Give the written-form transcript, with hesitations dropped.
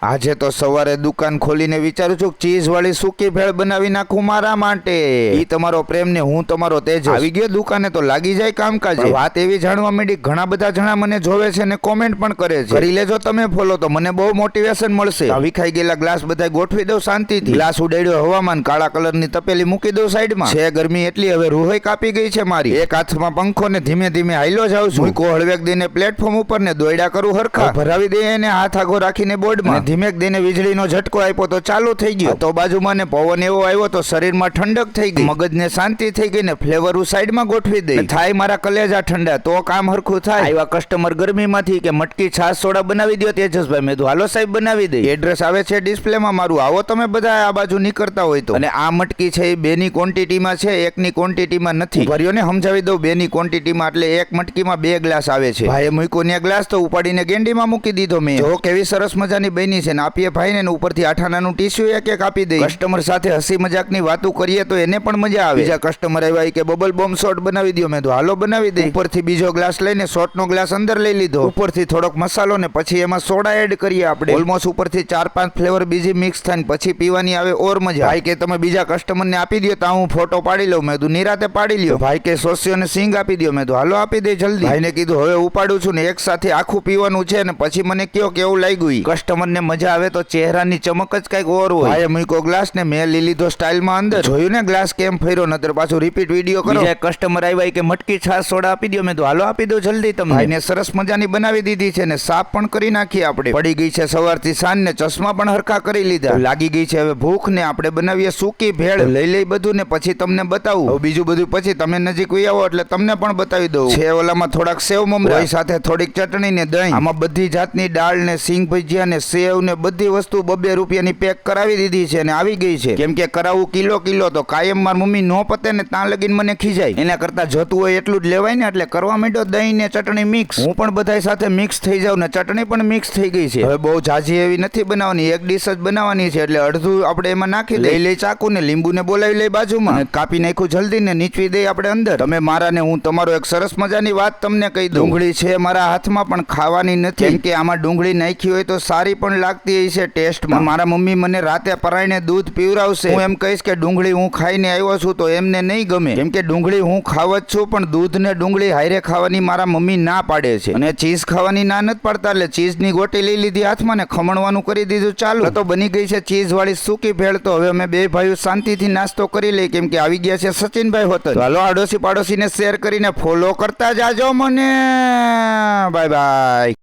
આજે તો સવારે દુકાન ખોલીને વિચારું છું ચીઝ વાળી સૂકી ભેળ બનાવી નાખું મારા માટે। ઈ તમારો પ્રેમ ને હું તમારો તેજ। આવી ગયો દુકાને તો લાગી જાય કામકાજ। વાત એવી જાણવા માંડી ઘણા બધા જણા મને જોવે છે ને કોમેન્ટ પણ કરે છે। કરી લેજો તમે ફોલો તો મને બહુ મોટિવેશન મળશે। વિખાઈ ગયેલા ગ્લાસ બધા ગોઠવી દઉં શાંતિથી। ગ્લાસ ઉડાડ્યો હવામાન, કાળા કલરની તપેલી મૂકી દઉં સાઈડમાં। છે ગરમી એટલી હવે રૂહઈ કાપી ગઈ છે મારી। એક હાથમાં પંખો ને ધીમે ધીમે હાઈલો જાઉં છું। મૂકો હળવેક દઈને પ્લેટફોર્મ ઉપર ને દોયડા કરું હરખા। ભરાવી દઈએ ને હાથ આગો રાખીને બોર્ડમાં। ધીમેક દઈને વીજળીનો ઝટકો આપ્યો તો ચાલુ થઈ ગયો। તો બાજુમાં ને પવન એવો આવ્યો તો શરીરમાં ઠંડક થઈ ગઈ, મગજને શાંતિ થઈ ગઈ ને ફ્લેવર સાઈડમાં ગોઠવી દઈ। થાય મારા કલેજા ઠંડા તો કામ હરખું થાય। આવ્યા કસ્ટમર ગરમીમાંથી કે મટકી છાશ સોડા બનાવી દો તેજસભાઈ। મેં તો હાલો સાહેબ બનાવી દઈ। એડ્રેસ આવે છે ડિસ્પ્લેમાં મારું, આવો તમે બધા આ બાજુ નીકળતા હોય તો। અને આ મટકી છે એ બેની ક્વોન્ટિટીમાં છે, એકની ક્વોન્ટિટીમાં નથી। ભર્યોને સમજાવી દઉં, બેની ક્વોન્ટિટીમાં એટલે એક મટકીમાં 2 ગ્લાસ આવે છે। ભાઈએ મૂક્યો ને ગ્લાસ તો ઉપાડીને ગેંડીમાં મૂકી દીધો મેં। જો કેવી સરસ મજાની બની છે ને આપીએ ભાઈને ને ઉપરથી આઠાનાનું ટીસ્યુ એક આપી દઈ। કસ્ટમર સાથે હસી મજાકની વાતો કરીએ તો એને પણ મજા આવે। બીજા કસ્ટમર આવ્યા કે બબલ બોમ્બ શોટ બનાવી દો, મેં તો હાલો બનાવી દઈ। ઉપરથી બીજો ગ્લાસ લઈને શોટનો ગ્લાસ અંદર લઈ લીધો, ઉપરથી થોડોક મસાલો ને પછી એમાં સોડા એડ કરીએ આપણે। ઓલમોસ્ટ ઉપરથી 4-5 ફ્લેવર બીજી મિક્સ થાય પછી પીવાની આવે ઓર મજા। ભાઈ કે તમે બીજા કસ્ટમરને આપી દો તો હું ફોટો પાડી લઉં, મેં તો નિરાતે પાડી લ્યો। ભાઈ કે સોસ્યો ને સિંગ આપી દો, મેં તો હાલો આપી દે જલ્દી। ભાઈને કીધું હવે ઉપાડું છું ને એક સાથે આખું પીવાનું છે ને પછી મને કયો કેવું લાગ્યું। કસ્ટમરને મજા આવે તો ચહેરાની ચમક જ કઈક ઓર હોય। ભાઈએ મૂક્યો ગ્લાસ ને મેં લઈ લીધો સ્ટાઇલમાં અંદર। જોયું ને ગ્લાસ કેમ ફર્યો, નતર પાછું રિપીટ વિડીયો કરો। બીજા કસ્ટમર આવ્યા કે મટકી છાશ સોડા આપી દો, મેં તો હાલો આપી દો જલ્દી તમને। ભાઈને સરસ મજાની બનાવી દીધી છે ને સાફ પણ કરી નાખી આપણે। પડી ગઈ છે સવારથી સાંજ ને ચશ્મા પણ હરખા કરી લીધા। લાગી ગઈ છે હવે ભૂખ ને આપણે બનાવીએ સૂકી ભેળ। લઈ બધું ને પછી તમને બતાવું બીજું બધું, પછી તમે નજીક આવો એટલે તમને પણ બતાવી દઉં। છે ઓલામાં થોડાક સેવ મમરા સાથે થોડીક ચટણી ને દહીં, આમાં બધી જાતની દાળ ને સિંગ ભજીયા ને સેવ ને બધી વસ્તુ 2 રૂપિયાની પેક કરાવી દીધી છે ને આવી ગઈ છે। કેમ કે કરાવું કિલો તો કાયમ માર મમ્મી નો પતે ને ત્યાં લગીને મને ખીજાય। એના કરતા જતું હોય એટલું જ લેવાય ને, એટલે કરવા માંડ્યો દહીં ને ચટણી મિક્સ। હું પણ બધા સાથે મિક્સ થઈ જાઉં ને ચટણી પણ મિક્સ થઈ ગઈ છે। હવે બહુ ઝાઝી એવી નથી બનાવવાની, એક ડીશ જ બનાવવાની છે એટલે અડધું આપણે એમાં નાખી લઈ ચાકુ ને લીંબુ ને બોલાવી લઈ બાજુમાં, કાપી નાખ્યું જલ્દી ને નીચવી દઈ આપણે અંદર। તમે મારા ને હું તમારો એક સરસ મજાની વાત તમને કહી દઉં, ડુંગળી છે મારા હાથમાં પણ ખાવાની નથી, કેમ કે આમાં ડુંગળી નાખી હોય તો સારી પણ લાગતી હશે ટેસ્ટમાં। મારા મમ્મી મને રાતે પરાઈને દૂધ પીવરાવશે, હું એમ કહીશ કે ડુંગળી હું ખાઈને આવ્યો છું તો એમને નહીં ગમે, કેમ કે ડુંગળી હું ખાવ જ છું પણ દૂધ ને ડુંગળી હારે ખાવાની મારા મમ્મી ના પાડે છે। અને ચીઝ ખાવાની ના નથી પાડતા એટલે ચીઝની ગોટી લઈ લીધી હાથમાં ને ખમણવાનું કરી દીધું ચાલુ। તો બની ગઈ છે ચીઝ વાળી સૂકી ભેળ। તો હવે અમે 2 ભાઈઓ શાંતિથી નાસ્તો કરી લઈ, કેમ કે આવી ગયા છે સચિનભાઈ હોતલ। હાલો આડોશી પાડોશીને શેર કરીને ફોલો કરતા જાજો મને। Bye bye.